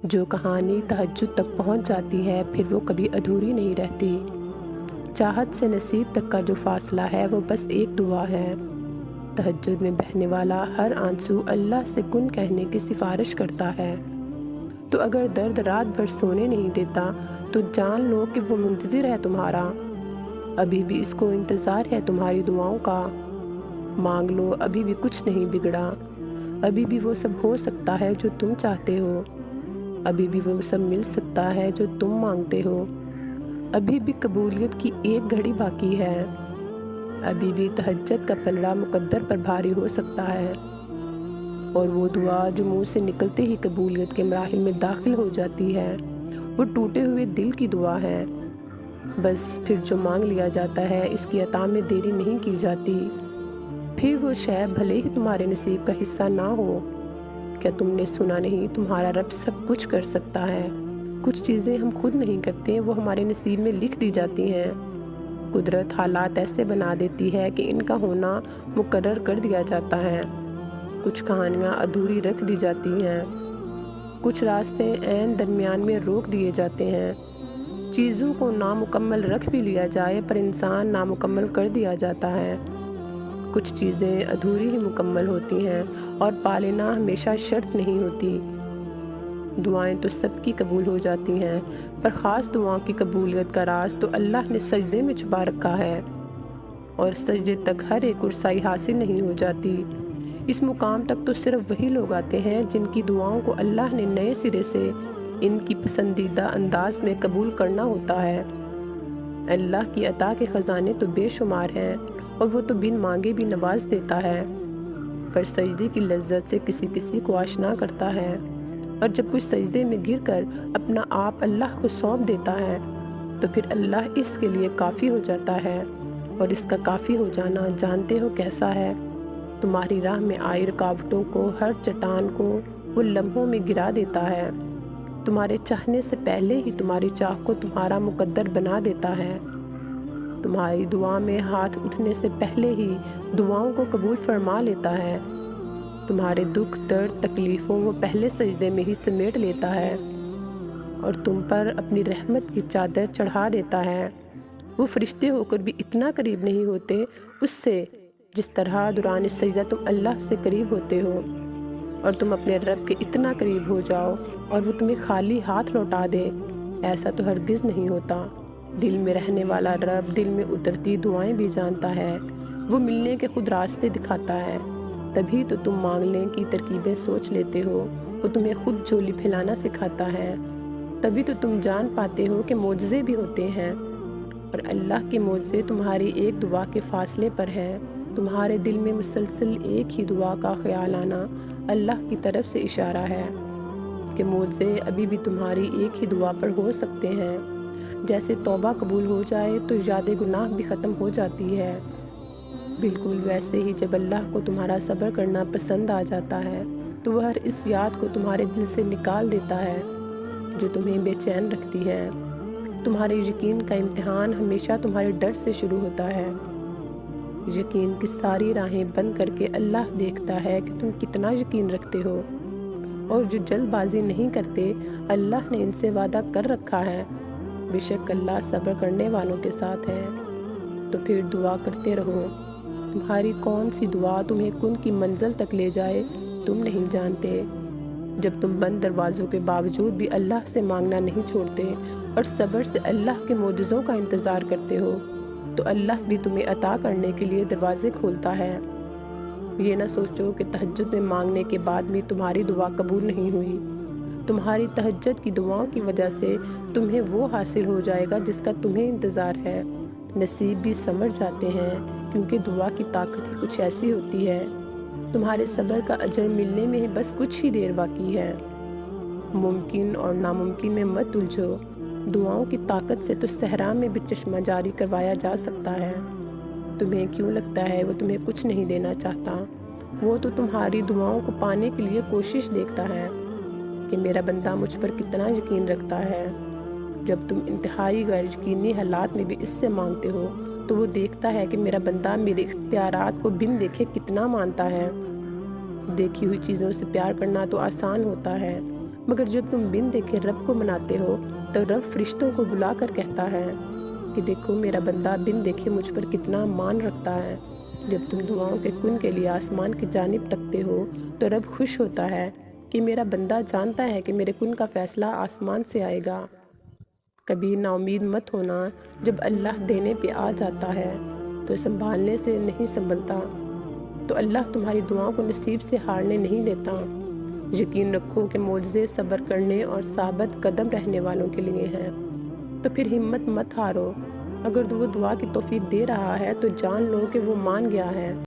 جو کہانی تہجد تک پہنچ جاتی ہے پھر وہ کبھی ادھوری نہیں رہتی۔ چاہت سے نصیب تک کا جو فاصلہ ہے وہ بس ایک دعا ہے۔ تہجد میں بہنے والا ہر آنسو اللہ سے کن کہنے کی سفارش کرتا ہے۔ تو اگر درد رات بھر سونے نہیں دیتا تو جان لو کہ وہ منتظر ہے تمہارا۔ ابھی بھی اس کو انتظار ہے تمہاری دعاؤں کا۔ مانگ لو، ابھی بھی کچھ نہیں بگڑا۔ ابھی بھی وہ سب ہو سکتا ہے جو تم چاہتے ہو۔ ابھی بھی وہ سب مل سکتا ہے جو تم مانگتے ہو۔ ابھی بھی قبولیت کی ایک گھڑی باقی ہے۔ ابھی بھی تہجد کا پلڑا مقدر پر بھاری ہو سکتا ہے، اور وہ دعا جو منہ سے نکلتے ہی قبولیت کے مراحل میں داخل ہو جاتی ہے وہ ٹوٹے ہوئے دل کی دعا ہے۔ بس پھر جو مانگ لیا جاتا ہے اس کی عطا میں دیری نہیں کی جاتی۔ پھر وہ شے بھلے ہی تمہارے نصیب کا حصہ نہ ہو۔ کیا تم نے سنا نہیں تمہارا رب سب کچھ کر سکتا ہے؟ کچھ چیزیں ہم خود نہیں کرتے، وہ ہمارے نصیب میں لکھ دی جاتی ہیں۔ قدرت حالات ایسے بنا دیتی ہے کہ ان کا ہونا مقرر کر دیا جاتا ہے۔ کچھ کہانیاں ادھوری رکھ دی جاتی ہیں، کچھ راستے عین درمیان میں روک دیے جاتے ہیں۔ چیزوں کو نامکمل رکھ بھی لیا جائے پر انسان نامکمل کر دیا جاتا ہے۔ کچھ چیزیں ادھوری ہی مکمل ہوتی ہیں اور پا لینا ہمیشہ شرط نہیں ہوتی۔ دعائیں تو سب کی قبول ہو جاتی ہیں، پر خاص دعاؤں کی قبولیت کا راز تو اللہ نے سجدے میں چھپا رکھا ہے، اور سجدے تک ہر ایک رسائی حاصل نہیں ہو جاتی۔ اس مقام تک تو صرف وہی لوگ آتے ہیں جن کی دعاؤں کو اللہ نے نئے سرے سے ان کی پسندیدہ انداز میں قبول کرنا ہوتا ہے۔ اللہ کی عطا کے خزانے تو بے شمار ہیں، اور وہ تو بن مانگے بھی نواز دیتا ہے، پر سجدے کی لذت سے کسی کسی کو آشنا کرتا ہے، اور جب کچھ سجدے میں گر کر اپنا آپ اللہ کو سونپ دیتا ہے تو پھر اللہ اس کے لیے کافی ہو جاتا ہے۔ اور اس کا کافی ہو جانا جانتے ہو کیسا ہے؟ تمہاری راہ میں آئی رکاوٹوں کو، ہر چٹان کو وہ لمحوں میں گرا دیتا ہے۔ تمہارے چاہنے سے پہلے ہی تمہاری چاہ کو تمہارا مقدر بنا دیتا ہے۔ تمہاری دعا میں ہاتھ اٹھنے سے پہلے ہی دعاؤں کو قبول فرما لیتا ہے۔ تمہارے دکھ، درد، تکلیفوں وہ پہلے سجدے میں ہی سمیٹ لیتا ہے، اور تم پر اپنی رحمت کی چادر چڑھا دیتا ہے۔ وہ فرشتے ہو کر بھی اتنا قریب نہیں ہوتے اس سے جس طرح دوران سجدہ تم اللہ سے قریب ہوتے ہو، اور تم اپنے رب کے اتنا قریب ہو جاؤ اور وہ تمہیں خالی ہاتھ لوٹا دے، ایسا تو ہرگز نہیں ہوتا۔ دل میں رہنے والا رب دل میں اترتی دعائیں بھی جانتا ہے، وہ ملنے کے خود راستے دکھاتا ہے۔ تبھی تو تم مانگنے کی ترکیبیں سوچ لیتے ہو، وہ تمہیں خود جھولی پھیلانا سکھاتا ہے۔ تبھی تو تم جان پاتے ہو کہ معجزے بھی ہوتے ہیں، اور اللہ کے معجزے تمہاری ایک دعا کے فاصلے پر ہے۔ تمہارے دل میں مسلسل ایک ہی دعا کا خیال آنا اللہ کی طرف سے اشارہ ہے کہ معجزے ابھی بھی تمہاری ایک ہی دعا پر ہو سکتے ہیں۔ جیسے توبہ قبول ہو جائے تو یاد گناہ بھی ختم ہو جاتی ہے، بالکل ویسے ہی جب اللہ کو تمہارا صبر کرنا پسند آ جاتا ہے تو وہ ہر اس یاد کو تمہارے دل سے نکال دیتا ہے جو تمہیں بے چین رکھتی ہے۔ تمہارے یقین کا امتحان ہمیشہ تمہارے ڈر سے شروع ہوتا ہے۔ یقین کی ساری راہیں بند کر کے اللہ دیکھتا ہے کہ تم کتنا یقین رکھتے ہو، اور جو جلد بازی نہیں کرتے اللہ نے ان سے وعدہ کر رکھا ہے، بے شک اللہ صبر کرنے والوں کے ساتھ ہے۔ تو پھر دعا کرتے رہو۔ تمہاری کون سی دعا تمہیں کن کی منزل تک لے جائے تم نہیں جانتے۔ جب تم بند دروازوں کے باوجود بھی اللہ سے مانگنا نہیں چھوڑتے اور صبر سے اللہ کے معجزوں کا انتظار کرتے ہو تو اللہ بھی تمہیں عطا کرنے کے لیے دروازے کھولتا ہے۔ یہ نہ سوچو کہ تہجد میں مانگنے کے بعد بھی تمہاری دعا قبول نہیں ہوئی۔ تمہاری تہجد کی دعاؤں کی وجہ سے تمہیں وہ حاصل ہو جائے گا جس کا تمہیں انتظار ہے۔ نصیب بھی سمجھ جاتے ہیں، کیونکہ دعا کی طاقت ہی کچھ ایسی ہوتی ہے۔ تمہارے صبر کا اجر ملنے میں بس کچھ ہی دیر باقی ہے۔ ممکن اور ناممکن میں مت الجھو۔ دعاؤں کی طاقت سے تو صحرا میں بھی چشمہ جاری کروایا جا سکتا ہے۔ تمہیں کیوں لگتا ہے وہ تمہیں کچھ نہیں دینا چاہتا؟ وہ تو تمہاری دعاؤں کو پانے کے لیے کوشش دیکھتا ہے کہ میرا بندہ مجھ پر کتنا یقین رکھتا ہے۔ جب تم انتہائی غیر یقینی حالات میں بھی اس سے مانگتے ہو تو وہ دیکھتا ہے کہ میرا بندہ میرے اختیارات کو بن دیکھے کتنا مانتا ہے۔ دیکھی ہوئی چیزوں سے پیار کرنا تو آسان ہوتا ہے، مگر جب تم بن دیکھے رب کو مناتے ہو تو رب فرشتوں کو بلا کر کہتا ہے کہ دیکھو میرا بندہ بن دیکھے مجھ پر کتنا مان رکھتا ہے۔ جب تم دعاؤں کے کن کے لیے آسمان کی جانب تکتے ہو تو رب خوش ہوتا ہے کہ میرا بندہ جانتا ہے کہ میرے کن کا فیصلہ آسمان سے آئے گا۔ کبھی نا امید مت ہونا، جب اللہ دینے پہ آ جاتا ہے تو سنبھالنے سے نہیں سنبھلتا، تو اللہ تمہاری دعاؤں کو نصیب سے ہارنے نہیں دیتا۔ یقین رکھو کہ معجزے صبر کرنے اور ثابت قدم رہنے والوں کے لیے ہیں۔ تو پھر ہمت مت ہارو، اگر وہ دعا کی توفیق دے رہا ہے تو جان لو کہ وہ مان گیا ہے۔